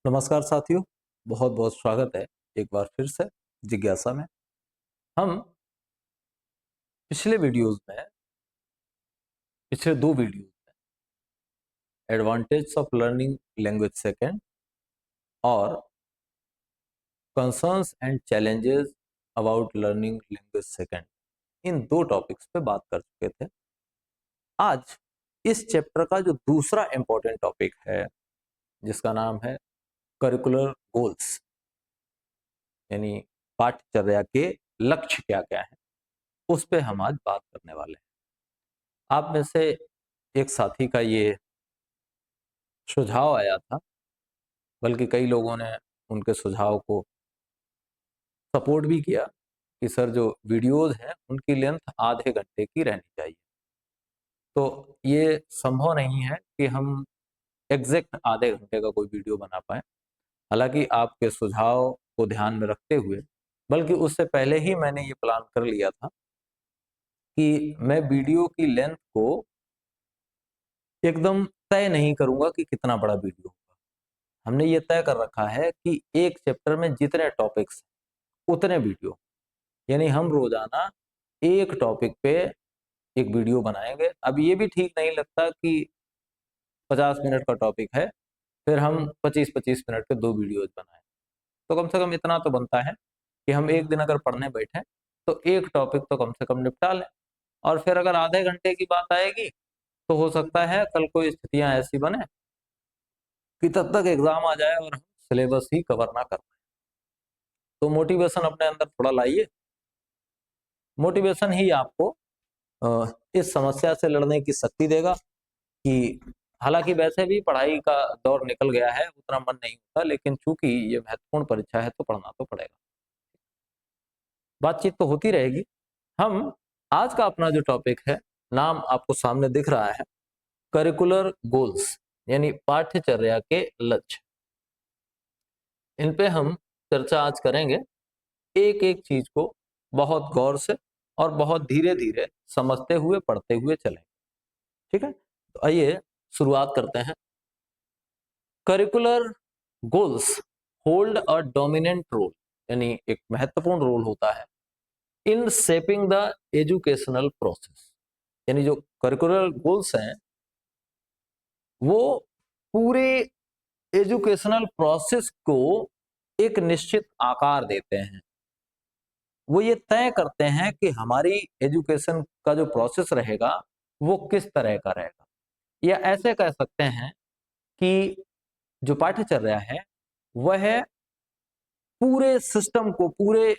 नमस्कार साथियों, बहुत बहुत स्वागत है एक बार फिर से जिज्ञासा में। हम पिछले दो वीडियोज में advantage of learning language second और concerns and challenges about learning language second, इन दो टॉपिक्स पे बात कर चुके थे। आज इस चैप्टर का जो दूसरा इंपॉर्टेंट टॉपिक है, जिसका नाम है करिकुलर गोल्स, यानी पाठ्यचर्या के लक्ष्य क्या क्या है, उस पे हम आज बात करने वाले हैं। आप में से एक साथी का ये सुझाव आया था, बल्कि कई लोगों ने उनके सुझाव को सपोर्ट भी किया कि सर जो वीडियोज हैं उनकी लेंथ आधे घंटे की रहनी चाहिए। तो ये संभव नहीं है कि हम एग्जैक्ट आधे घंटे का कोई वीडियो बना पाए। हालांकि आपके सुझाव को ध्यान में रखते हुए, बल्कि उससे पहले ही मैंने ये प्लान कर लिया था कि मैं वीडियो की लेंथ को एकदम तय नहीं करूंगा कि कितना बड़ा वीडियो होगा। हमने ये तय कर रखा है कि एक चैप्टर में जितने टॉपिक्स उतने वीडियो, यानी हम रोजाना एक टॉपिक पे एक वीडियो बनाएंगे। अब ये भी ठीक नहीं लगता कि 50 मिनट का टॉपिक है फिर हम 25-25 मिनट के दो वीडियोज बनाएं। तो कम से कम इतना तो बनता है कि हम एक दिन अगर पढ़ने बैठे तो एक टॉपिक तो कम से कम निपटा लें। और फिर अगर आधे घंटे की बात आएगी तो हो सकता है कल कोई स्थितियां ऐसी बने कि तब तक एग्जाम आ जाए और हम सिलेबस ही कवर ना कर पाए। तो मोटिवेशन अपने अंदर थोड़ा लाइए। मोटिवेशन ही आपको इस समस्या से लड़ने की शक्ति देगा कि हालांकि वैसे भी पढ़ाई का दौर निकल गया है, उतना मन नहीं होता, लेकिन चूंकि ये महत्वपूर्ण परीक्षा है तो पढ़ना तो पड़ेगा। बातचीत तो होती रहेगी। हम आज का अपना जो टॉपिक है, नाम आपको सामने दिख रहा है, करिकुलर गोल्स, यानी पाठ्यचर्या के लक्ष्य। इन पे हम चर्चा आज करेंगे। एक एक चीज को बहुत गौर से और बहुत धीरे धीरे समझते हुए पढ़ते हुए चलेंगे। ठीक है, तो आइए शुरुआत करते हैं। Curricular goals hold a dominant role, यानी एक महत्वपूर्ण रोल होता है in shaping the educational process. यानी जो करिकुलर गोल्स हैं वो पूरे एजुकेशनल प्रोसेस को एक निश्चित आकार देते हैं। वो ये तय करते हैं कि हमारी एजुकेशन का जो प्रोसेस रहेगा वो किस तरह का रहेगा, या ऐसे कह सकते हैं कि जो पाठ्यचर्या है वह पूरे सिस्टम को, पूरे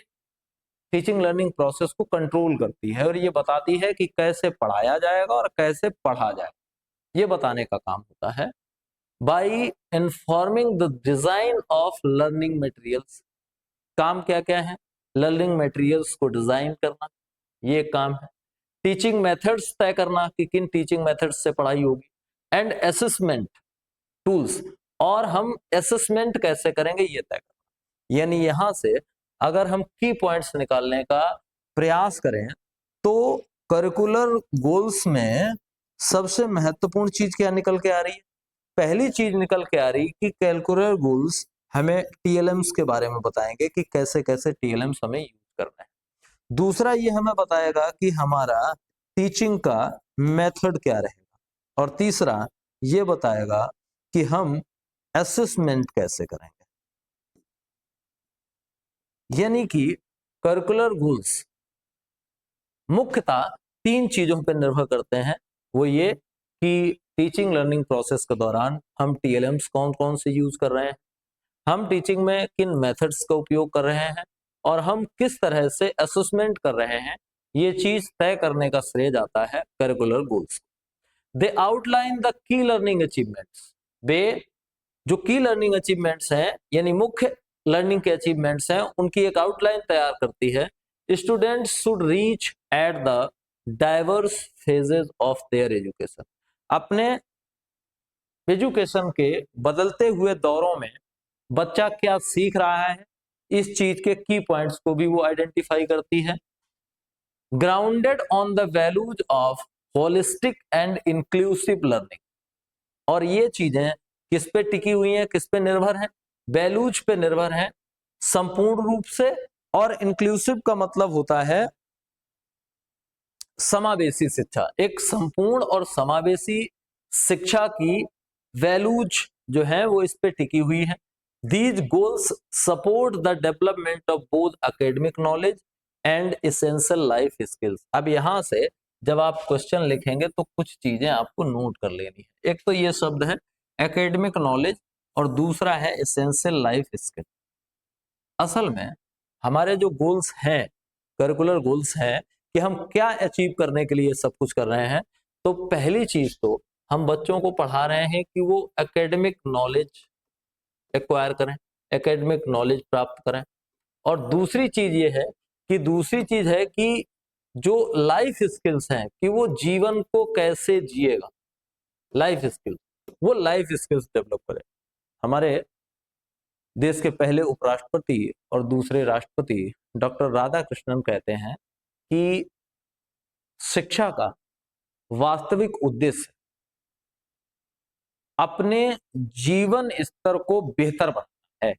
टीचिंग लर्निंग प्रोसेस को कंट्रोल करती है और ये बताती है कि कैसे पढ़ाया जाएगा और कैसे पढ़ा जाएगा। ये बताने का काम होता है by informing the design of learning materials. काम क्या क्या है? लर्निंग मटेरियल्स को डिजाइन करना, ये काम है। टीचिंग मेथड्स तय करना कि किन टीचिंग मेथड्स से पढ़ाई होगी। एंड असेसमेंट टूल्स, और हम असेसमेंट कैसे करेंगे ये तय करना। यानी यहां से अगर हम की पॉइंट्स निकालने का प्रयास करें तो करिकुलर गोल्स में सबसे महत्वपूर्ण चीज क्या निकल के आ रही है? पहली चीज निकल के आ रही कि कैलकुलर गोल्स हमें टीएलएम्स के बारे में बताएंगे कि कैसे कैसे टीएलएम्स हमें यूज करना है। दूसरा ये हमें बताएगा कि हमारा टीचिंग का मेथड क्या रहेगा। और तीसरा ये बताएगा कि हम असेसमेंट कैसे करेंगे। यानी कि करिकुलर गोल्स मुख्यतः तीन चीजों पर निर्भर करते हैं। वो ये कि टीचिंग लर्निंग प्रोसेस के दौरान हम टीएलएम्स कौन कौन से यूज कर रहे हैं, हम टीचिंग में किन मेथड्स का उपयोग कर रहे हैं, और हम किस तरह से असेसमेंट कर रहे हैं। ये चीज तय करने का श्रेय जाता है curricular goals. They outline the key learning achievements. वे जो की लर्निंग अचीवमेंट्स हैं, यानी मुख्य लर्निंग के अचीवमेंट्स हैं, उनकी एक आउटलाइन तैयार करती है। Students should reach at the diverse phases of their education. अपने एजुकेशन के बदलते हुए दौरों में बच्चा क्या सीख रहा है, इस चीज के की पॉइंट्स को भी वो आइडेंटिफाई करती है। Grounded on the values of holistic and inclusive learning. और ये चीजें किस पे टिकी हुई हैं, किस पे निर्भर हैं? वैल्यूज पे निर्भर हैं संपूर्ण रूप से, और इंक्लूसिव का मतलब होता है समावेशी शिक्षा। एक संपूर्ण और समावेशी शिक्षा की वैल्यूज जो है वो इस पे टिकी हुई है। These goals support the development of both academic knowledge and essential life skills. अब यहां से जब आप क्वेश्चन लिखेंगे तो कुछ चीजें आपको नोट कर लेनी है। एक तो ये शब्द है एकेडमिक नॉलेज और दूसरा है एसेंशियल लाइफ स्किल। असल में हमारे जो गोल्स हैं, करिकुलर गोल्स हैं कि हम क्या अचीव करने के लिए सब कुछ कर रहे हैं, तो पहली चीज तो हम बच्चों को पढ़ा रहे हैं कि वो एकेडमिक नॉलेज एक्वायर करें, एकेडमिक नॉलेज प्राप्त करें। और दूसरी चीज ये है कि जो लाइफ स्किल्स हैं कि वो जीवन को कैसे जिएगा, लाइफ स्किल्स, वो लाइफ स्किल्स डेवलप करें। हमारे देश के पहले उपराष्ट्रपति और दूसरे राष्ट्रपति डॉक्टर राधाकृष्णन कहते हैं कि शिक्षा का वास्तविक उद्देश्य अपने जीवन स्तर को बेहतर बनाना है।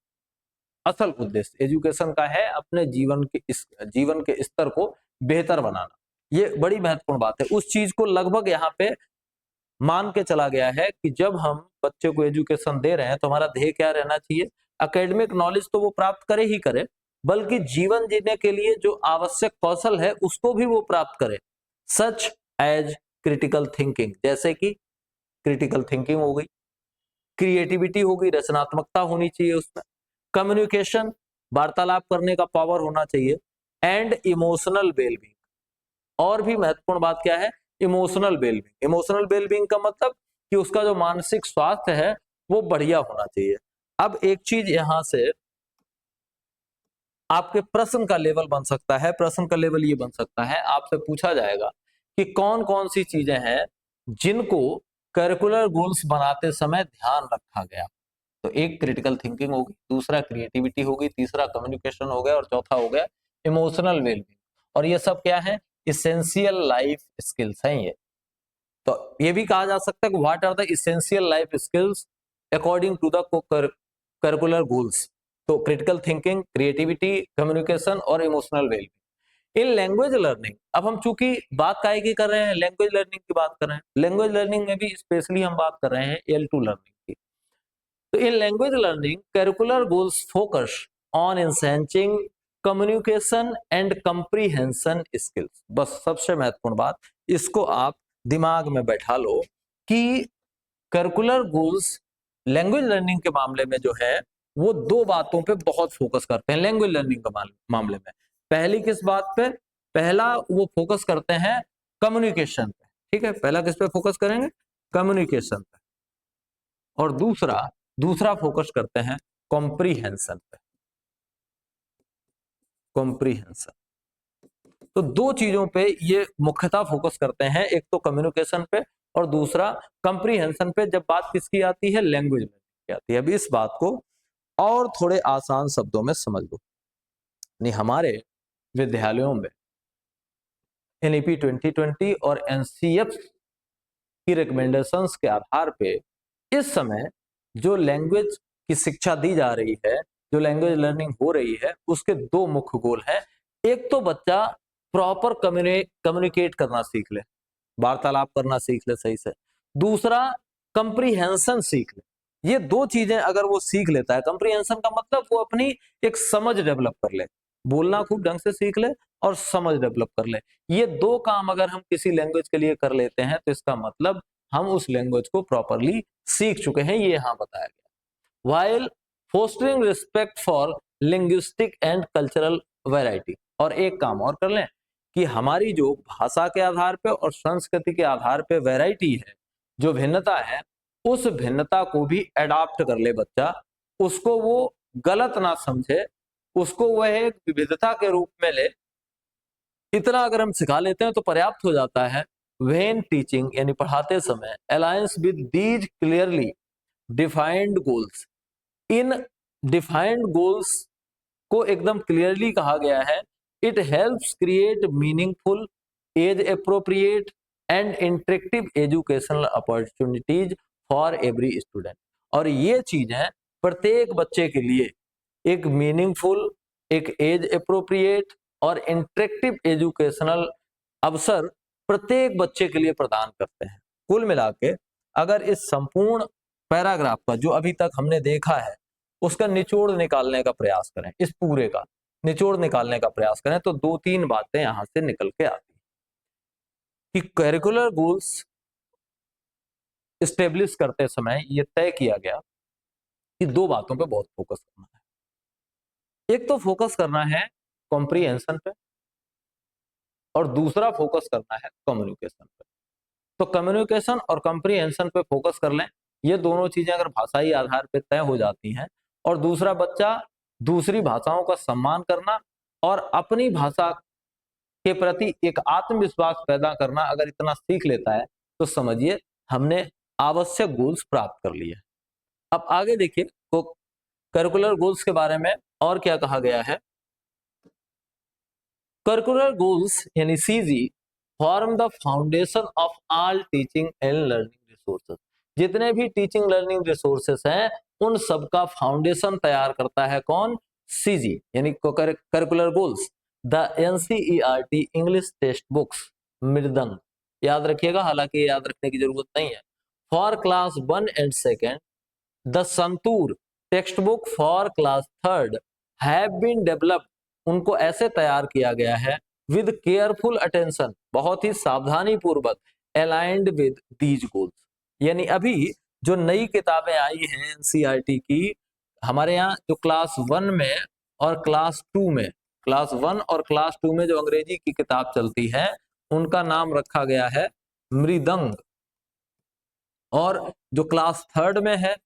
असल उद्देश्य एजुकेशन का है अपने जीवन के स्तर को बेहतर बनाना। ये बड़ी महत्वपूर्ण बात है। उस चीज को लगभग यहाँ पे मान के चला गया है कि जब हम बच्चे को एजुकेशन दे रहे हैं तो हमारा ध्येय क्या रहना चाहिए, एकेडमिक नॉलेज तो वो प्राप्त करे ही करे, बल्कि जीवन जीने के लिए जो आवश्यक कौशल है उसको भी वो प्राप्त करे। सच एज क्रिटिकल थिंकिंग, जैसे कि क्रिटिकल थिंकिंग हो गई, क्रिएटिविटी हो गई, रचनात्मकता होनी चाहिए उसमें, कम्युनिकेशन, वार्तालाप करने का पावर होना चाहिए, एंड इमोशनल वेलबींग। और भी महत्वपूर्ण बात क्या है, इमोशनल वेलबींग। इमोशनल वेलबींग का मतलब कि उसका जो मानसिक स्वास्थ्य है वो बढ़िया होना चाहिए। अब एक चीज यहां से आपके प्रश्न का लेवल बन सकता है, प्रश्न का लेवल ये बन सकता है, आपसे पूछा जाएगा कि कौन कौन सी चीजें हैं जिनको करिकुलर गोल्स बनाते समय ध्यान रखा गया। तो एक क्रिटिकल थिंकिंग होगी, दूसरा क्रिएटिविटी होगी, तीसरा कम्युनिकेशन हो गया और चौथा हो गया इमोशनल वेलबींग। और ये सब क्या है, इसेंशियल लाइफ स्किल्स हैं ये। तो ये भी कहा जा सकता है कि what are the essential life skills according to the curricular goals. तो क्रिटिकल थिंकिंग, क्रिएटिविटी, कम्युनिकेशन और emotional wellbeing. In language learning, अब हम चूंकि बात काहे की कर रहे हैं, लैंग्वेज लर्निंग की बात कर रहे हैं, लैंग्वेज लर्निंग में भी स्पेशली हम बात कर रहे हैं L2 लर्निंग की। तो in language learning, curricular goals focus on enhancing communication and comprehension skills। बस सबसे महत्वपूर्ण बात, इसको आप दिमाग में बैठा लो कि करिकुलर गोल्स लैंग्वेज लर्निंग के मामले में जो है वो दो बातों पे बहुत फोकस करते हैं लैंग्वेज लर्निंग के मामले में। पहली किस बात पे, पहला वो फोकस करते हैं कम्युनिकेशन पे, ठीक है, पहला किस पे फोकस करेंगे, कम्युनिकेशन पे। और दूसरा फोकस करते हैं कॉम्प्रीहेंशन पे, कॉम्प्रीहेंशन। तो दो चीजों पे ये मुख्यतः फोकस करते हैं, एक तो कम्युनिकेशन पे और दूसरा कॉम्प्रीहेंशन पे। जब बात किसकी आती है, लैंग्वेज में की आती है। अब इस बात को और थोड़े आसान शब्दों में समझ लो। नहीं, हमारे विद्यालयों में NEP 2020 और NCF की रिकमेंडेशंस के आधार पे इस समय जो लैंग्वेज की शिक्षा दी जा रही है, जो लैंग्वेज लर्निंग हो रही है, उसके दो मुख्य गोल हैं। एक तो बच्चा प्रॉपर कम्युनिकेट करना सीख ले, वार्तालाप करना सीख ले सही से। दूसरा कंप्रीहेंशन सीख ले। ये दो चीजें अगर वो सीख लेता है, कंप्रीहेंशन का मतलब वो अपनी एक समझ डेवलप कर ले, बोलना खूब ढंग से सीख ले और समझ डेवलप कर ले। ये दो काम अगर हम किसी लैंग्वेज के लिए कर लेते हैं तो इसका मतलब हम उस लैंग्वेज को प्रॉपरली सीख चुके हैं, ये यहां बताया गया। While fostering respect for linguistic and cultural variety. और एक काम और कर लें कि हमारी जो भाषा के आधार पे और संस्कृति के आधार पे वैरायटी है, जो भिन्नता है, उस भिन्नता को भी अडॉप्ट कर ले बच्चा, उसको वो गलत ना समझे, उसको वह एक विविधता के रूप में ले। इतना अगर हम सिखा लेते हैं तो पर्याप्त हो जाता है। व्हेन टीचिंग यानी पढ़ाते समय alliance with these clearly defined goals, in defined goals को एकदम क्लियरली कहा गया है। It helps create meaningful, age appropriate and interactive educational opportunities for every student. और ये चीजें प्रत्येक बच्चे के लिए एक मीनिंगफुल, एक एज अप्रोप्रिएट और इंटरेक्टिव एजुकेशनल अवसर प्रत्येक बच्चे के लिए प्रदान करते हैं। कुल मिला के अगर इस संपूर्ण पैराग्राफ का जो अभी तक हमने देखा है उसका निचोड़ निकालने का प्रयास करें, इस पूरे का निचोड़ निकालने का प्रयास करें, तो 2-3 बातें यहां से निकल के आती कि करिकुलर गोल्स स्टेब्लिश करते समय यह तय किया गया कि 2 बातों पे बहुत फोकस करना है। एक तो फोकस करना है कॉम्प्रिहेंशन पे और दूसरा फोकस करना है कम्युनिकेशन पे। तो कम्युनिकेशन और कॉम्प्रिहेंशन पे फोकस कर लें, ये दोनों चीजें अगर भाषाई आधार पे तय हो जाती हैं, और दूसरा बच्चा दूसरी भाषाओं का सम्मान करना और अपनी भाषा के प्रति एक आत्मविश्वास पैदा करना अगर इतना सीख लेता है तो समझिए हमने आवश्यक गोल्स प्राप्त कर लिए। अब आगे देखिए तो करिकुलर गोल्स के बारे में और क्या कहा गया है। करिकुलर गोल्स यानी CG form the foundation of all teaching and learning resources. जितने भी टीचिंग लर्निंग रिसोर्सेज हैं उन सबका फाउंडेशन तैयार करता है कौन? सीजी यानी curricular goals. The NCERT English text books मृदंग, याद रखिएगा, हालांकि याद रखने की जरूरत नहीं है। For class 1 and 2 the Santoor text book for class 3 have been developed, उनको ऐसे तैयार किया गया है विद केयरफुल अटेंशन, बहुत ही सावधानी पूर्वक, अलाइंड विद दीज गोल्स। यानी अभी जो नई किताबें आई हैं एनसीईआरटी की, हमारे यहाँ जो क्लास 1 में और क्लास 2 में, क्लास 1 और क्लास 2 में जो अंग्रेजी की किताब चलती है उनका नाम रखा गया है मृदंग, और जो क्लास 3 में है,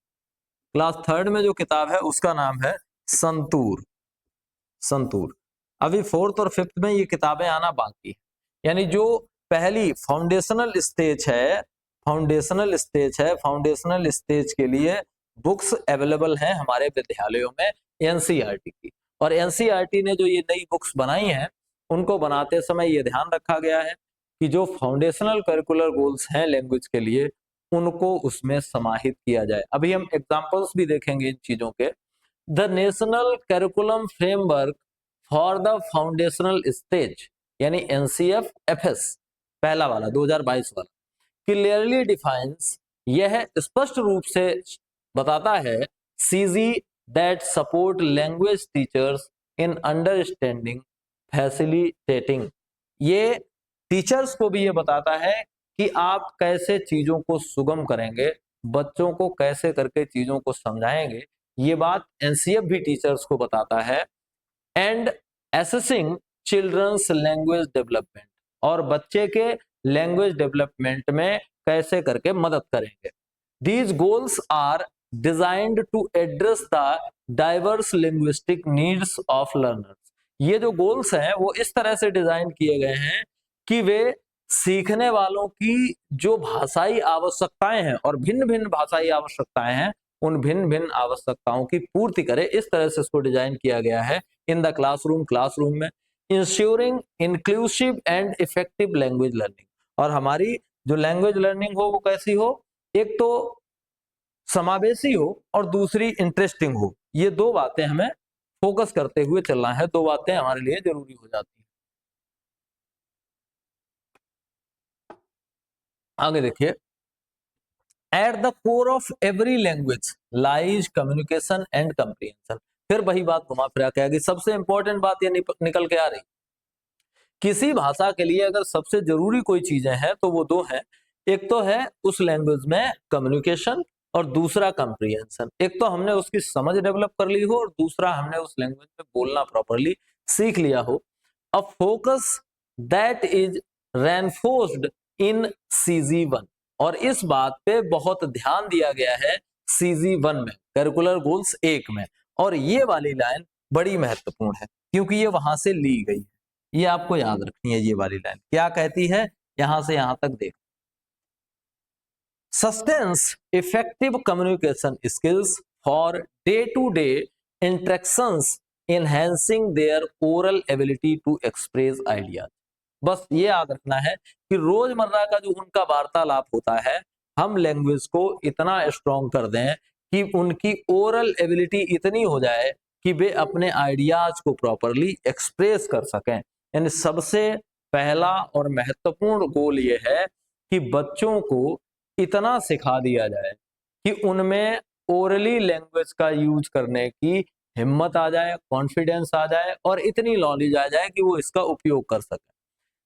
क्लास 3 में जो किताब है उसका नाम है संतूर। संतूर अभी 4th और 5th में ये किताबें आना बाकी है। यानी जो पहली फाउंडेशनल स्टेज है, फाउंडेशनल स्टेज के लिए बुक्स अवेलेबल हैं हमारे विद्यालयों में एनसीईआरटी की, और एनसीईआरटी ने जो ये नई बुक्स बनाई हैं उनको बनाते समय ये ध्यान रखा गया है कि जो फाउंडेशनल करिकुलर गोल्स हैं लैंग्वेज के लिए उनको उसमें समाहित किया जाए। अभी हम एग्जांपल्स भी देखेंगे इन चीजों के। The national curriculum framework for the foundational stage यानी एनसीएफ एफएस पहला वाला 2022 वाला क्लियरली डिफाइंस, यह स्पष्ट रूप से बताता है CG that support language teachers in understanding facilitating, ये टीचर्स को भी ये बताता है कि आप कैसे चीजों को सुगम करेंगे, बच्चों को कैसे करके चीजों को समझाएंगे, ये बात एनसीएफ भी टीचर्स को बताता है। And assessing children's language development, और बच्चे के लैंग्वेज डेवलपमेंट में कैसे करके मदद करेंगे। These goals are designed to address the diverse linguistic needs of learners, ये जो गोल्स हैं वो इस तरह से डिजाइन किए गए हैं कि वे सीखने वालों की जो भाषाई आवश्यकताएं हैं और भिन्न भिन्न भाषाई आवश्यकताएं हैं उन भिन्न भिन्न आवश्यकताओं की पूर्ति करे, इस तरह से इसको डिजाइन किया गया है इन द क्लासरूम में। Ensuring inclusive and effective language learning, और हमारी जो लैंग्वेज लर्निंग हो वो कैसी हो, एक तो समावेशी हो और दूसरी इंटरेस्टिंग हो, ये 2 बातें हमें फोकस करते हुए चलना है, 2 बातें हमारे लिए जरूरी हो जाती हैं। आगे देखिए, at the core of every language lies communication and comprehension, फिर वही बात घुमा फिरा के आगे सबसे इंपॉर्टेंट बात ये निकल के आ रही, किसी भाषा के लिए अगर सबसे जरूरी कोई चीजें हैं तो वो 2 हैं, एक तो है उस लैंग्वेज में कम्युनिकेशन और दूसरा कंप्रीहेंशन। एक तो हमने उसकी समझ डेवलप कर ली हो और दूसरा हमने उस लैंग्वेज में बोलना प्रॉपरली सीख लिया हो। A focus that is reinforced in CG1, और इस बात पे बहुत ध्यान दिया गया है CG1 में, करिकुलर गोल्स 1 में, और ये वाली लाइन बड़ी महत्वपूर्ण है क्योंकि ये वहां से ली गई है, ये आपको याद रखनी है। ये वाली लाइन क्या कहती है, यहां से यहां तक देख, sustains effective communication skills for day to day interactions enhancing their oral ability to express ideas. बस ये याद रखना है कि रोजमर्रा का जो उनका वार्तालाप होता है हम लैंग्वेज को इतना स्ट्रॉन्ग कर दें कि उनकी ओरल एबिलिटी इतनी हो जाए कि वे अपने आइडियाज को प्रॉपरली एक्सप्रेस कर सकें। यानी सबसे पहला और महत्वपूर्ण गोल ये है कि बच्चों को इतना सिखा दिया जाए कि उनमें ओरली लैंग्वेज का यूज करने की हिम्मत आ जाए, कॉन्फिडेंस आ जाए और इतनी नॉलेज आ जाए कि वो इसका उपयोग कर सके।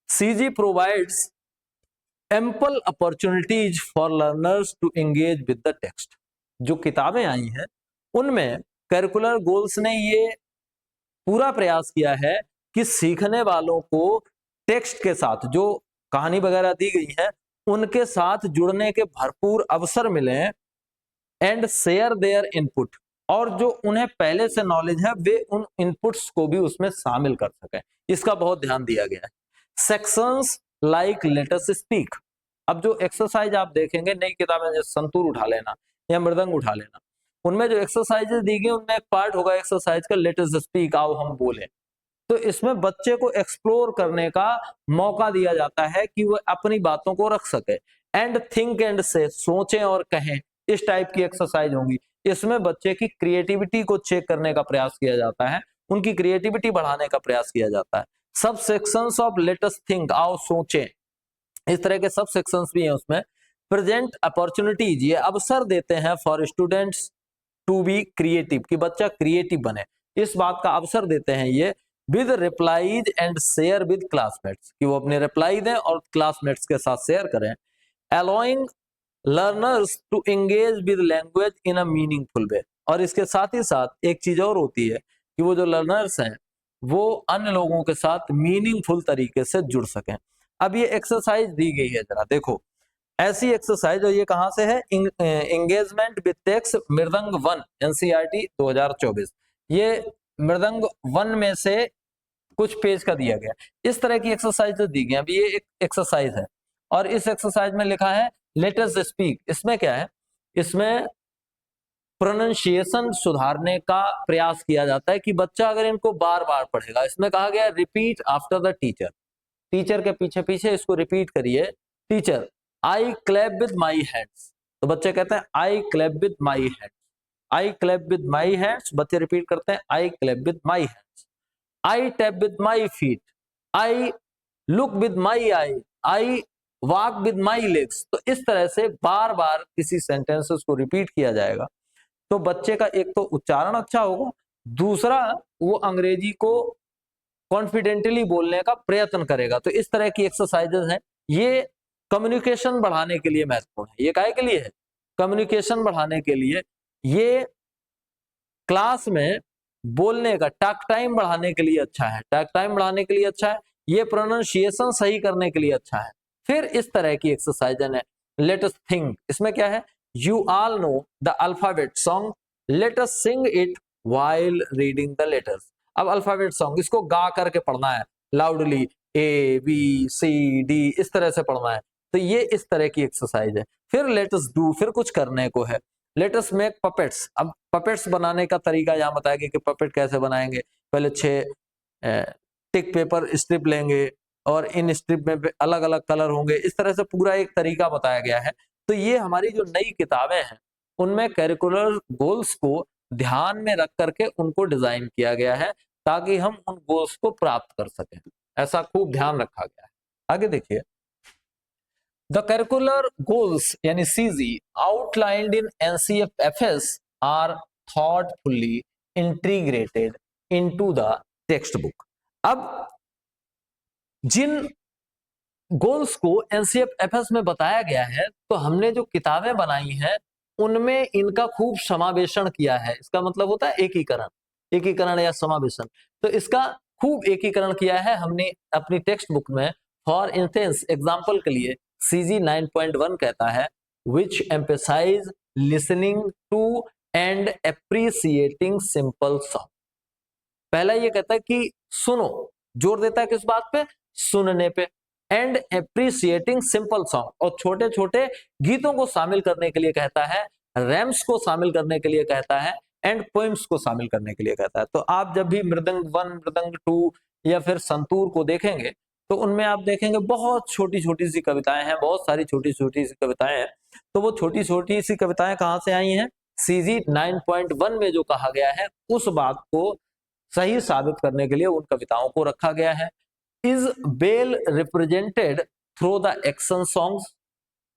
CG provides ample opportunities for learners to engage with the text. जो किताबें आई हैं उनमें करिकुलर गोल्स ने ये पूरा प्रयास किया है कि सीखने वालों को टेक्स्ट के साथ, जो कहानी वगैरह दी गई है उनके साथ जुड़ने के भरपूर अवसर मिले एंड शेयर देयर इनपुट, और जो उन्हें पहले से नॉलेज है वे उन इनपुट्स को भी उसमें शामिल कर सकें। इसका बहुत ध्यान दिया गया है। Sections like let us speak. अब जो एक्सरसाइज आप देखेंगे नई किताबें, जैसे संतूर उठा लेना या मृदंग उठा लेना, उनमें जो एक्सरसाइजेस दी गई उनमें एक पार्ट होगा एक्सरसाइज का लेट अस स्पीक, आओ हम बोलें। तो इसमें बच्चे को एक्सप्लोर करने का मौका दिया जाता है कि वो अपनी बातों को रख सके। एंड थिंक एंड से, सोचें और कहें, इस टाइप की एक्सरसाइज होंगी। इसमें बच्चे की क्रिएटिविटी को चेक करने का प्रयास किया जाता है, उनकी क्रिएटिविटी बढ़ाने का प्रयास किया जाता है। सब sections of let us think, आओ सोचें, इस तरह के सब सेक्शंस भी हैं उसमें। प्रेजेंट अपॉर्चुनिटीज, ये अवसर देते हैं for students to be creative, कि बच्चा क्रिएटिव बने, इस बात का अवसर देते हैं ये। With replies and share with classmates, कि वो अपने रिप्लाई दें और क्लासमेट्स के साथ शेयर करें। Allowing learners to engage with language in a meaningful way, और इसके साथ ही साथ एक चीज और होती है कि वो जो लर्नर्स हैं वो अन्य लोगों के साथ मीनिंगफुल तरीके से जुड़ सकें। अब ये एक्सरसाइज दी गई है, जरा देखो ऐसी एक्सरसाइज, और ये कहां से है, एंगेजमेंट विद टेक्स्ट मृदंग 1 एनसीईआरटी 2024। ये मृदंग 1 में से कुछ पेज का दिया गया। इस तरह की एक्सरसाइज दी गई। अभी ये एक एक्सरसाइज है और इस एक्सरसाइज में लिखा है लेट अस स्पीक। इसमें क्या है, इसमें प्रोनाउंसिएशन सुधारने का प्रयास किया जाता है कि बच्चा अगर इनको बार बार पढ़ेगा। इसमें कहा गया repeat after the teacher, teacher के पीछे पीछे इसको रिपीट करिए। Teacher I clap with my hands, तो बच्चे कहते हैं आई clap with my hands, I clap with my hands, बच्चे रिपीट करते हैं आई clap with my hands. I tap with my feet, I look with my I walk with my legs. तो इस तरह से बार बार किसी सेंटेंसेस को रिपीट किया जाएगा तो बच्चे का एक तो उच्चारण अच्छा होगा, दूसरा वो अंग्रेजी को कॉन्फिडेंटली बोलने का प्रयत्न करेगा। तो इस तरह की एक्सरसाइजेस हैं, ये कम्युनिकेशन बढ़ाने के लिए महत्वपूर्ण है। ये काहे के लिए है, कम्युनिकेशन बढ़ाने के लिए। ये क्लास में बोलने का टॉक टाइम बढ़ाने के लिए अच्छा है, टॉक टाइम बढ़ाने के लिए अच्छा है। ये प्रोनाउंसिएशन सही करने के लिए अच्छा है। फिर इस तरह की एक्सरसाइज है लेट अस थिंक। इसमें क्या है, you all know the alphabet song, let us sing it while reading the letters. अब अल्फाबेट सॉन्ग इसको गा करके पढ़ना है loudly, A B C D, इस तरह से पढ़ना है। तो ये इस तरह की एक्सरसाइज है। फिर लेट अस डू, फिर कुछ करने को है। Let us make puppets. अब पपेट्स बनाने का तरीका यहाँ बताया गया कि पपेट कैसे बनाएंगे। पहले 6 टिक पेपर स्ट्रिप लेंगे और इन स्ट्रिप में अलग अलग कलर होंगे, इस तरह से पूरा एक तरीका बताया गया है। तो ये हमारी जो नई किताबें हैं उनमें करिकुलर गोल्स को ध्यान में रख करके उनको डिजाइन किया गया है ताकि हम उन गोल्स को प्राप्त कर सकें। ऐसा खूब ध्यान रखा गया है। आगे देखिए, द करिकुलर गोल्स यानी CG outlined in NCFS are thoughtfully integrated into the text book. अब जिन गोल्स को एनसीएफएस में बताया गया है तो हमने जो किताबें बनाई हैं उनमें इनका खूब समावेशन किया है। इसका मतलब होता है एकीकरण, एकीकरण या समावेशन। तो इसका खूब एकीकरण किया है हमने अपनी टेक्स्ट बुक में। फॉर इंस्टेंस, एग्जांपल के लिए सीजी 9.1 कहता है which emphasise listening to and appreciating simple song. पहला ये कहता है कि सुनो, जोर देता है किस बात पे, सुनने पे। एंड एप्रिसिएटिंग सिंपल सॉन्ग, और छोटे छोटे गीतों को शामिल करने के लिए कहता है, रैम्स को शामिल करने के लिए कहता है, एंड पोइम्स को शामिल करने के लिए कहता है। तो आप जब भी मृदंग 1, मृदंग 2 या फिर संतूर को देखेंगे तो उनमें आप देखेंगे बहुत छोटी छोटी सी कविताएं हैं, बहुत सारी छोटी छोटी सी कविताएं हैं। तो वो छोटी छोटी सी कविताएं कहाँ से आई हैं, CG 9.1 में जो कहा गया है उस बात को सही साबित करने के लिए उन कविताओं को रखा गया है। Is well represented through the action songs.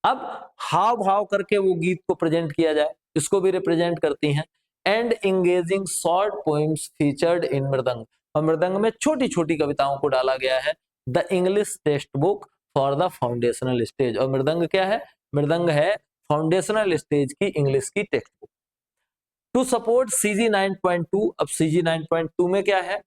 अब हाव भाव करके वो गीत को प्रेजेंट किया जाए, इसको भी रिप्रेजेंट करती हैं। And engaging short poems featured in मृदंग, और मृदंग में छोटी छोटी कविताओं को डाला गया है। The English text book for the foundational stage, और मृदंग क्या है? मृदंग है फाउंडेशनल स्टेज की इंग्लिश की text book. To support CG 9.2, अब CG 9.2 में क्या है?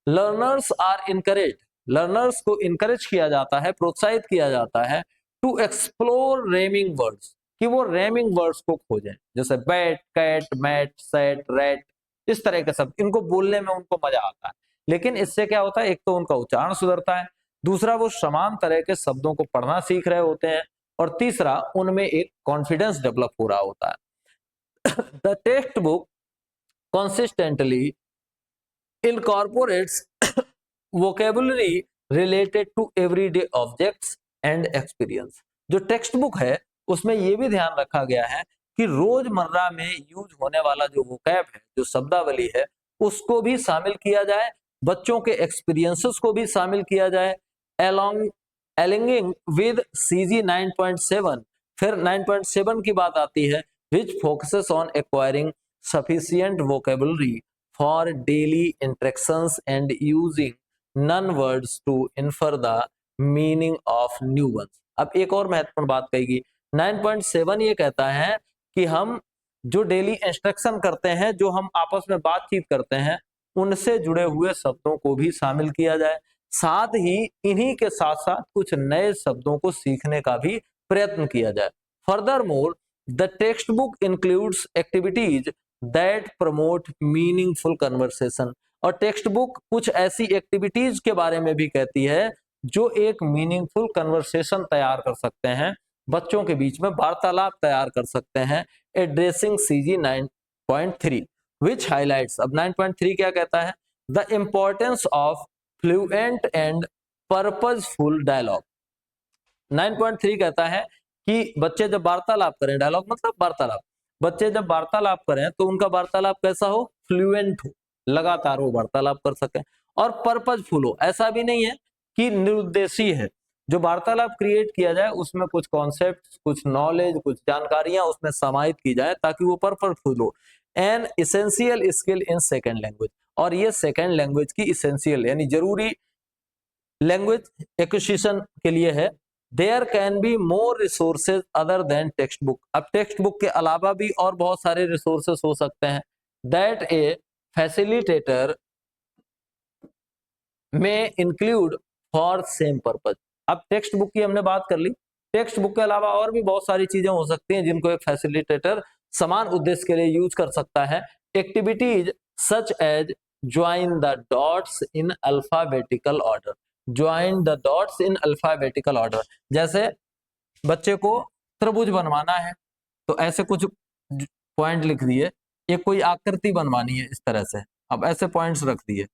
लर्नर्स आर इनकरेज, लर्नर्स को इनकरेज किया जाता है, प्रोत्साहित किया जाता है टू एक्सप्लोर रेमिंग वर्ड्स, कि वो रेमिंग वर्ड्स को खोजें, जैसे bat, cat, mat, set, rat, इस तरह के सब, इनको बोलने में उनको मजा आता है। लेकिन इससे क्या होता है? एक तो उनका उच्चारण सुधरता है, दूसरा वो समान तरह के शब्दों को पढ़ना सीख रहे होते हैं, और तीसरा उनमें एक कॉन्फिडेंस डेवलप हो रहा होता है। The textbook consistently incorporates vocabulary related to everyday objects and experience। जो टेक्स्ट बुक है उसमें यह भी ध्यान रखा गया है कि रोजमर्रा में यूज होने वाला जो वोकैब है, जो शब्दावली है, उसको भी शामिल किया जाए, बच्चों के एक्सपीरियंसेस को भी शामिल किया जाए। अलिंगिंग विद CG 9.7, फिर 9.7 की बात आती है, which focuses on acquiring sufficient vocabulary for daily interactions and using non-words to infer the meaning of new ones। अब एक और महत्वपूर्ण बात कहेगी, 9.7 ये कहता है कि हम जो डेली इंस्ट्रक्शन करते हैं, जो हम आपस में बातचीत करते हैं, उनसे जुड़े हुए शब्दों को भी शामिल किया जाए, साथ ही इन्हीं के साथ साथ कुछ नए शब्दों को सीखने का भी प्रयत्न किया जाए। Furthermore the textbook includes activities that promote meaningful conversation, और टेक्स्ट बुक कुछ ऐसी एक्टिविटीज के बारे में भी कहती है जो एक मीनिंगफुल कन्वर्सेशन तैयार कर सकते हैं, बच्चों के बीच में वार्तालाप तैयार कर सकते हैं। एड्रेसिंग CG 9.3 which highlights, अब 9.3 क्या कहता है? The importance of fluent and purposeful dialogue। 9.3 कहता है कि बच्चे जब वार्तालाप करें, डायलॉग मतलब वार्तालाप, बच्चे जब वार्तालाप करें तो उनका वार्तालाप कैसा हो? फ्लुएंट हो, लगातार वो वार्तालाप कर सकें, और पर्पजफुल हो। ऐसा भी नहीं है कि निरुद्देशीय है, जो वार्तालाप क्रिएट किया जाए उसमें कुछ कॉन्सेप्ट, कुछ नॉलेज, कुछ जानकारियां उसमें समाहित की जाए ताकि वो पर्पजफुल हो। N essential skill in second language, और ये सेकेंड लैंग्वेज की इसेंशियल यानी जरूरी लैंग्वेज एक्विजिशन के लिए है। There can be more resources other than text book, अब टेक्स्ट बुक के अलावा भी और बहुत सारे रिसोर्सेज हो सकते हैं। दैट ए फैसिलिटेटर में इंक्लूड फॉर सेम पर्पज, अब टेक्स्ट बुक की हमने बात कर ली, टेक्स्ट बुक के अलावा और भी बहुत सारी चीजें हो सकती हैं जिनको एक फैसिलिटेटर समान उद्देश्य के लिए यूज कर सकता है। Activities such as join the dots in alphabetical order, join the dots in alphabetical order, जैसे बच्चे को त्रिभुज बनवाना है तो ऐसे कुछ पॉइंट लिख दिए, एक कोई आकृति बनवानी है इस तरह से, अब ऐसे पॉइंट्स रख दिए,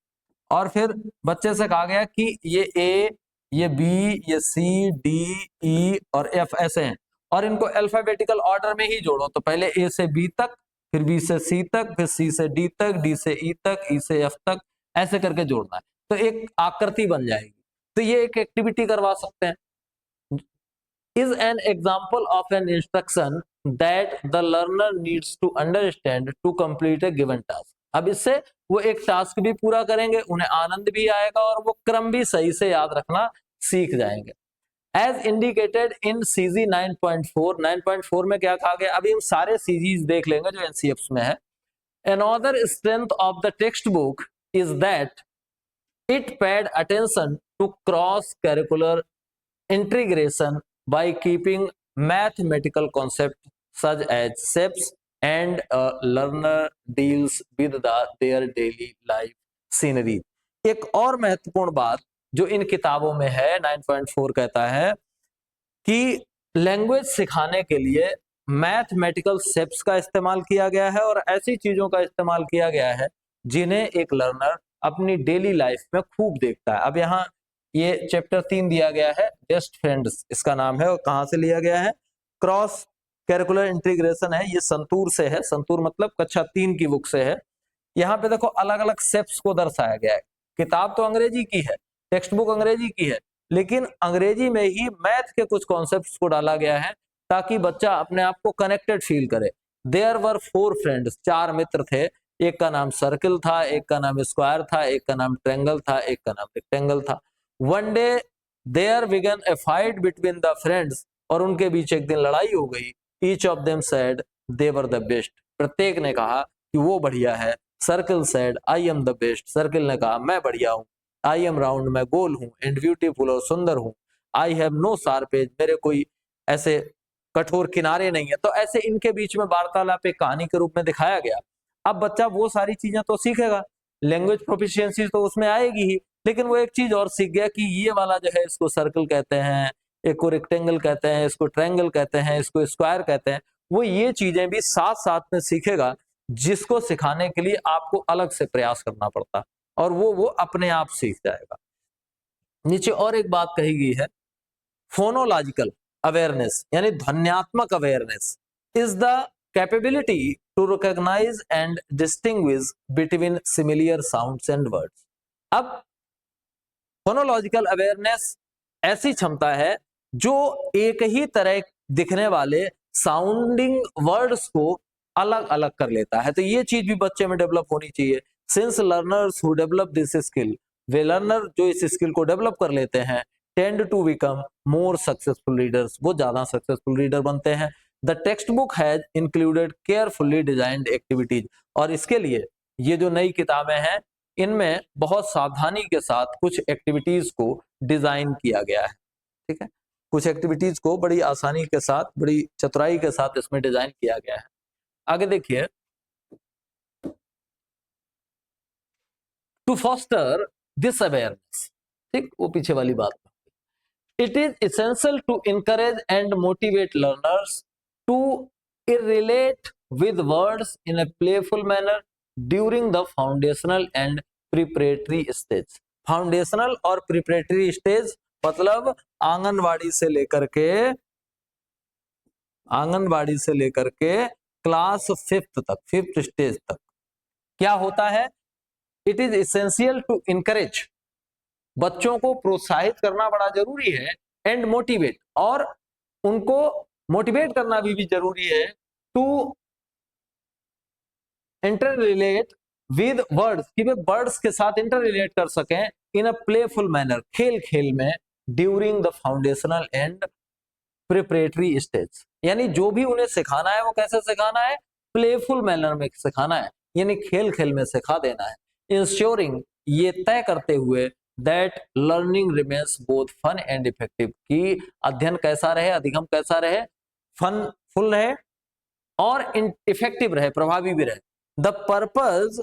और फिर बच्चे से कहा गया कि ये ए, ये बी, ये सी, डी, ई और एफ ऐसे हैं, और इनको अल्फाबेटिकल ऑर्डर में ही जोड़ो, तो पहले ए से बी तक, फिर बी से सी तक, फिर सी से डी तक, डी से ई तक, ई से एफ तक, ऐसे करके जोड़ना है तो एक आकृति बन जाएगी। तो ये एक एक्टिविटी करवा सकते हैं। is an example of an instruction that the learner needs to understand to complete a given task। अब इससे वो एक टास्क भी पूरा करेंगे, उन्हें आनंद भी आएगा और वो क्रम भी सही से याद रखना सीख जाएंगे। As indicated in CG 9.4, 9.4 में क्या कहा गया? अभी हम सारे CGs देख लेंगे जो NCFs में है। Another strength of the textbook is that it paid attention to cross-curricular integration by keeping mathematical concepts such as shapes and a learner deals with their daily life scenery। एक और महत्वपूर्ण बात जो इन किताबों में है, 9.4 कहता है कि लैंग्वेज सिखाने के लिए मैथमेटिकल शेप्स का इस्तेमाल किया गया है और ऐसी चीजों का इस्तेमाल किया गया है जिन्हें एक लर्नर अपनी डेली लाइफ में खूब देखता है। अब यहाँ ये चैप्टर 3 दिया गया है, बेस्ट फ्रेंड्स इसका नाम है, और कहाँ से लिया गया है? क्रॉस करिकुलर इंटीग्रेशन है, ये संतूर से है, संतूर मतलब कक्षा 3 की बुक से है। यहाँ पे देखो अलग अलग स्टेप्स को दर्शाया गया है। किताब तो अंग्रेजी की है, टेक्स्ट बुक अंग्रेजी की है, लेकिन अंग्रेजी में ही मैथ के कुछ कॉन्सेप्ट्स को डाला गया है ताकि बच्चा अपने आप को कनेक्टेड फील करे। देयर वर 4 फ्रेंड्स, 4 मित्र थे। एक का नाम सर्किल था, एक का नाम स्क्वायर था, एक का नाम ट्रायंगल था, एक का नाम रेक्टेंगल था। One day there began a fight between the friends, और उनके बीच एक दिन लड़ाई हो गई। Each of them said they were the best, प्रत्येक ने कहा कि वो बढ़िया है। Circle said I am the best, circle ने कहा मैं बढ़िया हूँ। आई एम राउंड, मैं गोल हूँ। एंड ब्यूटीफुल, और सुंदर हूँ। I have no sharp edge, मेरे कोई ऐसे कठोर किनारे नहीं है। तो ऐसे इनके बीच में वार्तालाप एक कहानी के रूप में दिखाया गया। अब बच्चा वो सारी चीजें तो सीखेगा, लैंग्वेज प्रोफिशिएंसी तो उसमें आएगी ही, लेकिन वो एक चीज और सीख गया कि ये वाला जो है इसको सर्कल कहते हैं, एक को रेक्टेंगल कहते हैं, इसको ट्रायंगल कहते हैं, इसको स्क्वायर कहते हैं। वो ये चीजें भी साथ साथ में सीखेगा, जिसको सिखाने के लिए आपको अलग से प्रयास करना पड़ता, और वो अपने आप सीख जाएगा। नीचे और एक बात कही गई है, फोनोलॉजिकल अवेयरनेस यानी ध्वन्यात्मक awareness is the capability to recognise and distinguish between similar sounds and words. अब फोनोलॉजिकल अवेयरनेस ऐसी क्षमता है जो एक ही तरह दिखने वाले साउंडिंग वर्ड्स को अलग अलग कर लेता है। तो ये चीज भी बच्चे में डेवलप होनी चाहिए। Since learners who develop this skill, वे लर्नर जो इस स्किल को डेवलप कर लेते हैं, tend to become more successful readers, वो ज्यादा सक्सेसफुल रीडर बनते हैं। The text book has included carefully designed activities, और इसके लिए ये जो नई किताबें हैं इनमें बहुत सावधानी के साथ कुछ एक्टिविटीज को डिजाइन किया गया है। ठीक है, कुछ एक्टिविटीज को बड़ी आसानी के साथ, बड़ी चतुराई के साथ इसमें डिजाइन किया गया है। आगे देखिए, टू फॉस्टर दिस अवेयरनेस, ठीक, वो पीछे वाली बात, it is essential to encourage and motivate learners to relate with words in a playful manner during the foundational and preparatory stage. Foundational और प्रिपरेटरी स्टेज मतलब आंगनवाड़ी से लेकर के क्लास 5th तक, 5th स्टेज तक क्या होता है? It is essential to encourage, बच्चों को प्रोत्साहित करना बड़ा जरूरी है, एंड मोटिवेट, और उनको मोटिवेट करना भी जरूरी है, to interrelate with words, कि वे वर्ड्स के साथ इंटर रिलेट कर सकें इन अ प्लेफुल मैनर, खेल खेल में, during the foundational and preparatory stage. यानी जो भी उन्हें सिखाना है वो कैसे सिखाना है? प्लेफुल मैनर में सिखाना है, यानी खेल खेल में सिखा देना है। इंश्योरिंग, ये तय करते हुए, that learning remains both fun and effective, कि अध्ययन कैसा रहे, अधिगम कैसा रहे, फन फुल रहे और इफेक्टिव रहे, प्रभावी भी रहे। The purpose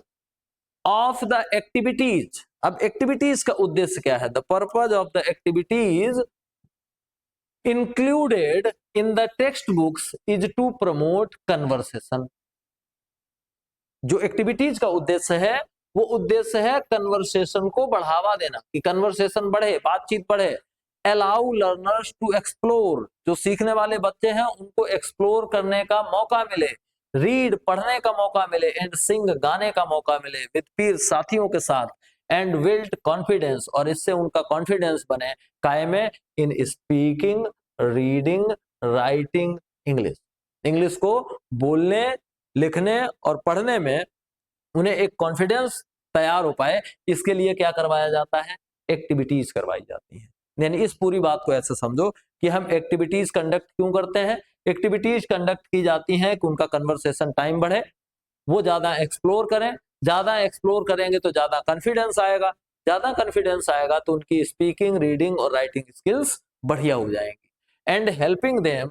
of the activities, अब एक्टिविटीज का उद्देश्य क्या है? The purpose of the activities included in the textbooks is to promote conversation। जो एक्टिविटीज का उद्देश्य है वो उद्देश्य है कन्वर्सेशन को बढ़ावा देना, कि कन्वर्सेशन बढ़े, बातचीत बढ़े। अलाउ लर्नर्स टू एक्सप्लोर, जो सीखने वाले बच्चे हैं उनको एक्सप्लोर करने का मौका मिले, रीड पढ़ने का मौका मिले, एंड सिंग गाने का मौका मिले, विद पीर साथियों के साथ, एंड बिल्ड कॉन्फिडेंस, और इससे उनका कॉन्फिडेंस बने, कायमे in speaking, reading, writing English, English को बोलने, लिखने और पढ़ने में उन्हें एक कॉन्फिडेंस तैयार हो पाए। इसके लिए क्या करवाया जाता है? एक्टिविटीज करवाई जाती है। यानी इस पूरी बात को ऐसे समझो कि हम एक्टिविटीज कंडक्ट क्यों करते हैं? एक्टिविटीज कंडक्ट की जाती हैं कि उनका कन्वर्सेशन टाइम बढ़े, वो ज्यादा एक्सप्लोर करें, ज्यादा एक्सप्लोर करेंगे तो ज्यादा कॉन्फिडेंस आएगा, ज्यादा कॉन्फिडेंस आएगा तो उनकी स्पीकिंग, रीडिंग और राइटिंग स्किल्स बढ़िया हो जाएंगी, and helping them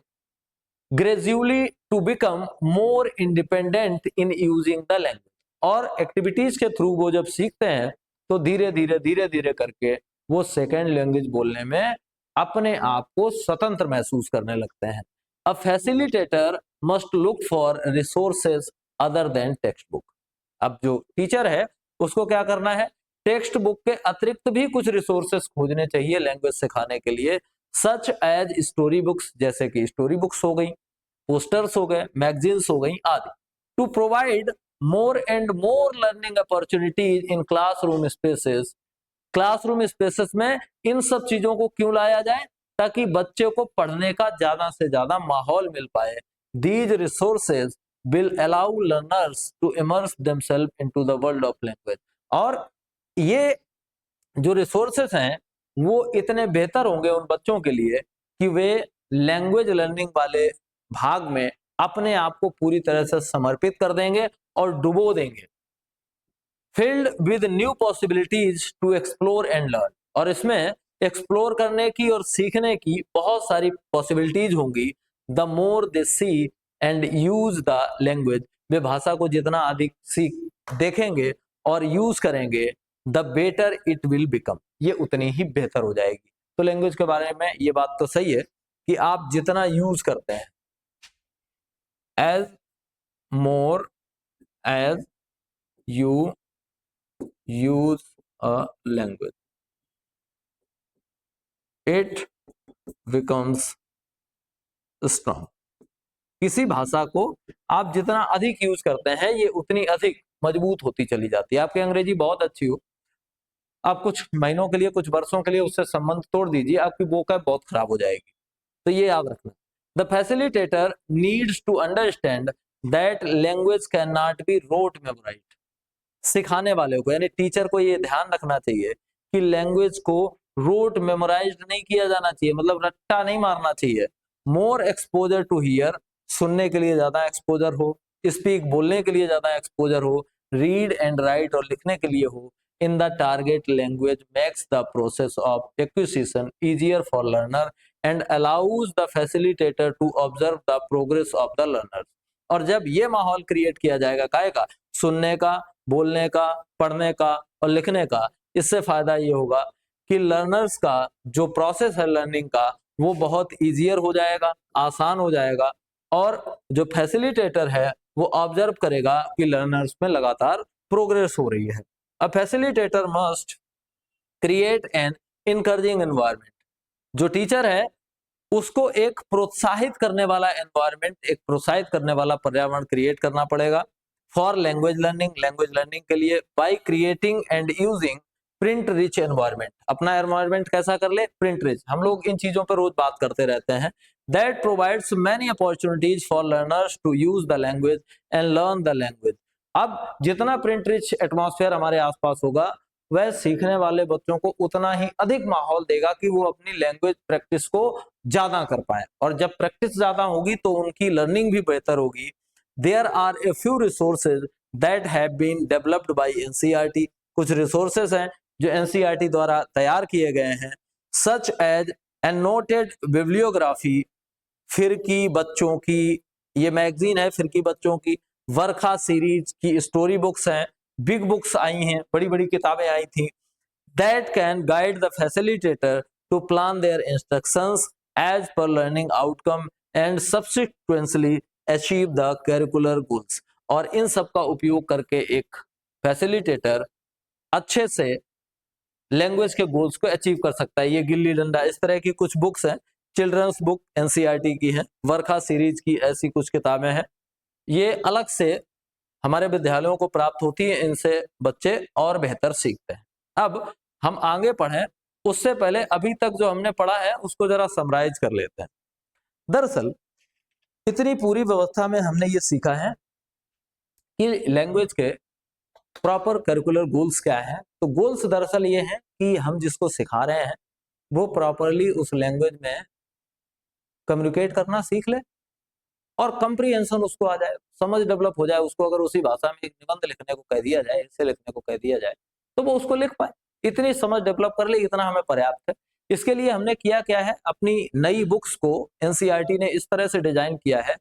gradually to become more independent in using the language. और एक्टिविटीज के थ्रू वो जब सीखते हैं तो धीरे धीरे करके वो सेकेंड लैंग्वेज बोलने में अपने आप को स्वतंत्र महसूस करने लगते हैं। A facilitator must look for resources other than text book. अब जो टीचर है उसको क्या करना है? टेक्स्ट बुक के अतिरिक्त भी कुछ रिसोर्सेज खोजने चाहिए लैंग्वेज सिखाने के लिए, सच एज स्टोरी बुक्स, जैसे कि स्टोरी बुक्स हो गई, पोस्टर्स हो गए, मैगजीन्स हो गई आदि। To provide more and more learning opportunities in classroom spaces. Classroom spaces में इन सब चीजों को क्यों लाया जाए? ताकि बच्चे को पढ़ने का ज्यादा से ज्यादा माहौल मिल पाए। These resources will allow learners to immerse themselves into the world of language. और ये जो रिसोर्सेस हैं वो इतने बेहतर होंगे उन बच्चों के लिए कि वे लैंग्वेज लर्निंग वाले भाग में अपने आप को पूरी तरह से समर्पित कर देंगे और डुबो देंगे। Filled with new possibilities to explore and learn. और इसमें एक्सप्लोर करने की और सीखने की बहुत सारी पॉसिबिलिटीज होंगी। The more they see and use the language. वे भाषा को जितना अधिक सीख देखेंगे और यूज करेंगे, the better it will become, ये उतनी ही बेहतर हो जाएगी। तो लैंग्वेज के बारे में ये बात तो सही है कि आप जितना यूज करते हैं, as more as you use a language it becomes strong. किसी भाषा को आप जितना अधिक यूज करते हैं ये उतनी अधिक मजबूत होती चली जाती है। आपकी अंग्रेजी बहुत अच्छी हो, आप कुछ महीनों के लिए, कुछ वर्षों के लिए उससे संबंध तोड़ दीजिए, आपकी वोकैब बहुत खराब हो जाएगी। तो ये याद रखना। The facilitator needs to understand that language can not be rote memorised. सिखाने वाले को यानी टीचर को ये ध्यान रखना चाहिए कि लैंग्वेज को रोट मेमोराइज्ड नहीं किया जाना चाहिए, मतलब रट्टा नहीं मारना चाहिए। मोर एक्सपोजर टू हियर, सुनने के लिए ज्यादा एक्सपोजर हो, स्पीक बोलने के लिए ज्यादा एक्सपोजर हो, रीड एंड राइट और लिखने के लिए हो in the target language makes the process of acquisition easier for learner and allows the facilitator to observe the progress of the learners। और जब ये माहौल क्रिएट किया जाएगा काहे का, सुनने का, बोलने का, पढ़ने का और लिखने का, इससे फायदा ये होगा कि लर्नर्स का जो प्रोसेस है लर्निंग का वो बहुत ईजियर हो जाएगा, आसान हो जाएगा। और जो फैसिलिटेटर है वो ऑब्जर्व करेगा कि लर्नर्स में लगातार प्रोग्रेस हो रही है। A facilitator must create an encouraging environment. जो टीचर है उसको एक प्रोत्साहित करने वाला एनवायरनमेंट, एक प्रोत्साहित करने वाला पर्यावरण क्रिएट करना पड़ेगा for language learning, language learning के लिए, by creating and using print rich environment. अपना एनवायरनमेंट कैसा कर ले? Print rich. हम लोग इन चीजों पर रोज बात करते रहते हैं। That provides many opportunities for learners to use the language and learn the language. अब जितना प्रिंट रिच एटमॉस्फेयर हमारे आसपास होगा वह सीखने वाले बच्चों को उतना ही अधिक माहौल देगा कि वो अपनी लैंग्वेज प्रैक्टिस को ज्यादा कर पाए। और जब प्रैक्टिस ज्यादा होगी तो उनकी लर्निंग भी बेहतर होगी। There are a few resources that have been developed by NCERT. कुछ रिसोर्सेज हैं जो एनसीईआरटी द्वारा तैयार किए गए हैं, सच एज एनोटेड बिब्लियोग्राफी, फिरकी बच्चों की, ये मैगजीन है फिरकी बच्चों की, वर्खा सीरीज की स्टोरी बुक्स हैं, बिग बुक्स आई हैं, बड़ी बड़ी किताबें आई थी। That can guide the facilitator to plan their instructions as per learning outcome and subsequently achieve the curricular goals. और इन सब का उपयोग करके एक फैसिलिटेटर अच्छे से लैंग्वेज के गोल्स को अचीव कर सकता है। ये गिल्ली डंडा, इस तरह की कुछ बुक्स हैं, चिल्ड्रंस बुक एनसीईआरटी की है, वर्खा सीरीज की ऐसी कुछ किताबें हैं। ये अलग से हमारे विद्यालयों को प्राप्त होती है, इनसे बच्चे और बेहतर सीखते हैं। अब हम आगे पढ़ें उससे पहले अभी तक जो हमने पढ़ा है उसको जरा समराइज कर लेते हैं। दरअसल इतनी पूरी व्यवस्था में हमने ये सीखा है कि लैंग्वेज के प्रॉपर करिकुलर गोल्स क्या है। तो गोल्स दरअसल ये है कि हम जिसको सिखा रहे हैं वो प्रॉपरली उस लैंग्वेज में कम्युनिकेट करना सीख ले और कंप्रीहेंशन उसको आ जाए, समझ डेवलप हो जाए उसको। अगर उसी भाषा में एक निबंध लिखने को कह दिया जाए, ऐसे लिखने को कह दिया जाए तो वो उसको लिख पाए, इतनी समझ डेवलप कर ले, इतना हमें पर्याप्त है। इसके लिए हमने किया क्या है, अपनी नई बुक्स को एनसीईआरटी ने इस तरह से डिजाइन किया है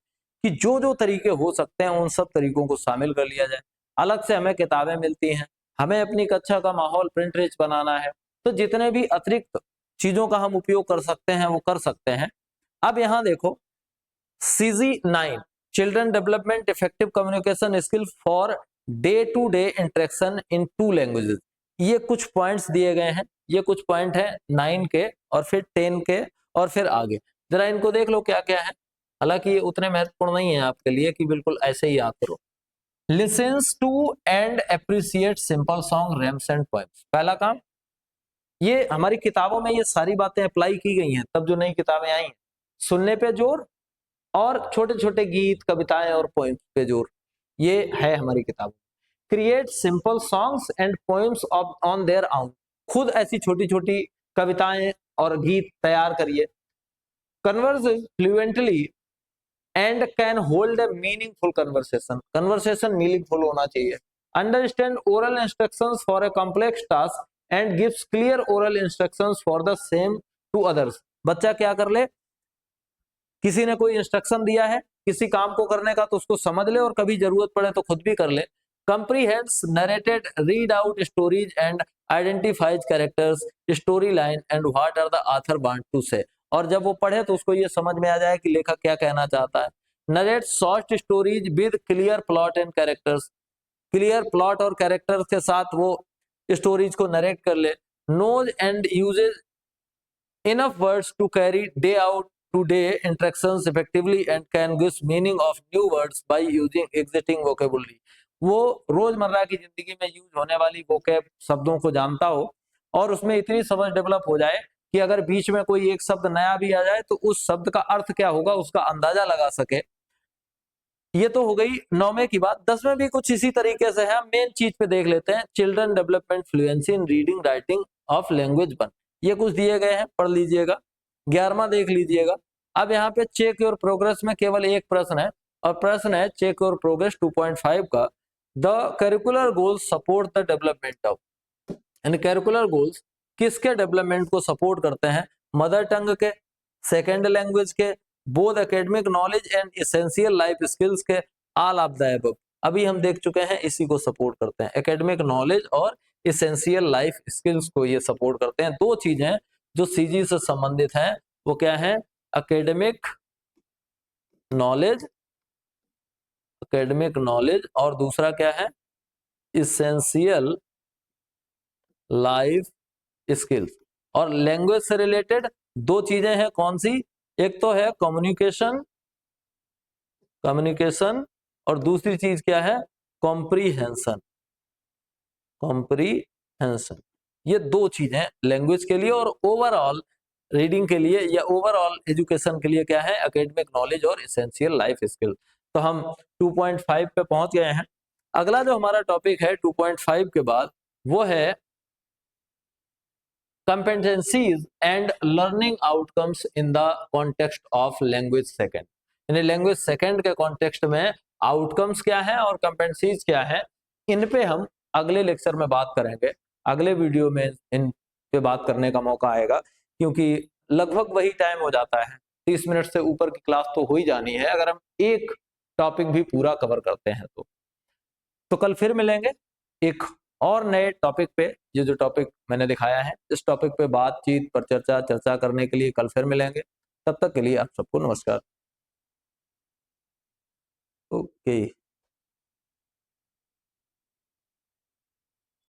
कि जो जो तरीके हो सकते हैं उन सब तरीकों को शामिल कर लिया जाए। अलग से हमें किताबें मिलती हैं, हमें अपनी कक्षा का माहौल प्रिंट रिच बनाना है, तो जितने भी अतिरिक्त चीजों का हम उपयोग कर सकते हैं वो कर सकते हैं। अब यहाँ देखो, CG9 children development effective communication skill for day to day interaction in 2 languages. ये कुछ पॉइंट्स दिए गए हैं, ये कुछ पॉइंट है 9 के और फिर 10 के और फिर आगे, जरा इनको देख लो क्या क्या है। हालांकि ये उतने महत्वपूर्ण नहीं है आपके लिए कि बिल्कुल ऐसे ही याद करो। Listens to and appreciate simple song, rhymes and poems. पहला काम, ये हमारी किताबों में ये सारी बातें अप्लाई की गई हैं, तब जो नई किताबें आई हैं, सुनने पे जोर और छोटे छोटे गीत, कविताएं और पोएम्स पे जोर, ये है हमारी किताब। Create simple songs and poems on their own, खुद ऐसी छोटी छोटी कविताएं और गीत तैयार करिए। Converse fluently and can hold a meaningful conversation, conversation meaningful होना चाहिए। Understand oral instructions for a complex task and gives clear oral instructions for the same to others. बच्चा क्या कर ले, किसी ने कोई इंस्ट्रक्शन दिया है किसी काम को करने का तो उसको समझ ले और कभी जरूरत पड़े तो खुद भी कर ले। Comprehends narrated, read out stories and identifies characters, story line and what are the author want to say, और जब वो पढ़े तो उसको ये समझ में आ जाए कि लेखक क्या कहना चाहता है। Narrate short stories with clear plot and characters, clear plot और कैरेक्टर्स के साथ वो स्टोरीज को नरेट कर ले। Knows and uses enough words to carry day out to day interactions effectively and can give meaning of new words by using existing vocabulary। वो रोजमर्रा की जिंदगी में यूज होने वाली वोकैब शब्दों को जानता हो और उसमें इतनी समझ डेवलप हो जाए कि अगर बीच में कोई एक शब्द नया भी आ जाए तो उस शब्द का अर्थ क्या होगा उसका अंदाजा लगा सके। ये तो हो गई 9वें की बात। 10वें भी कुछ इसी तरीके से है, मेन चीज पे देख लेते हैं। Children development fluency in reading writing of language 1, ये कुछ दिए गए हैं, पढ़ लीजिएगा। 11वां देख लीजिएगा। अब यहाँ पे चेक योर प्रोग्रेस में केवल एक प्रश्न है और प्रश्न है चेक योर प्रोग्रेस 2.5 का। The curricular goals support the development of, यानी करिकुलर गोल्स किसके डेवलपमेंट को सपोर्ट करते हैं, मदर टंग के, सेकेंड लैंग्वेज के, both academic knowledge and essential life skills के, ऑल ऑफ द अबव। अभी हम देख चुके हैं इसी को सपोर्ट करते हैं, एकेडमिक नॉलेज और एसेंशियल लाइफ स्किल्स को ये सपोर्ट करते हैं। दो चीजें जो सीजी से संबंधित हैं वो क्या है, एकेडमिक नॉलेज, एकेडमिक नॉलेज और दूसरा क्या है, एसेंशियल लाइफ स्किल्स। और लैंग्वेज से रिलेटेड दो चीजें हैं, कौन सी, एक तो है कम्युनिकेशन, कम्युनिकेशन और दूसरी चीज क्या है, कॉम्प्रीहेंशन, कॉम्प्रीहेंशन। ये दो चीजें लैंग्वेज के लिए और ओवरऑल रीडिंग के लिए या ओवरऑल एजुकेशन के लिए क्या है, एकेडमिक नॉलेज और एसेंशियल लाइफ स्किल। तो हम 2.5 पे पहुंच गए हैं। अगला जो हमारा टॉपिक है 2.5 के बाद वो है competencies and learning outcomes in the context of language second। यानी लैंग्वेज सेकंड के कॉन्टेक्स्ट में आउटकम्स क्या है और कंपेटेंसीज क्या है, इन पे हम अगले लेक्चर में बात करेंगे। अगले वीडियो में इन पे बात करने का मौका आएगा क्योंकि लगभग वही टाइम हो जाता है, 30 मिनट से ऊपर की क्लास तो हो ही जानी है अगर हम एक टॉपिक भी पूरा कवर करते हैं तो कल फिर मिलेंगे एक और नए टॉपिक पे। ये जो टॉपिक मैंने दिखाया है इस टॉपिक पे बातचीत पर चर्चा करने के लिए कल फिर मिलेंगे। तब तक के लिए आप सबको नमस्कार। ओके।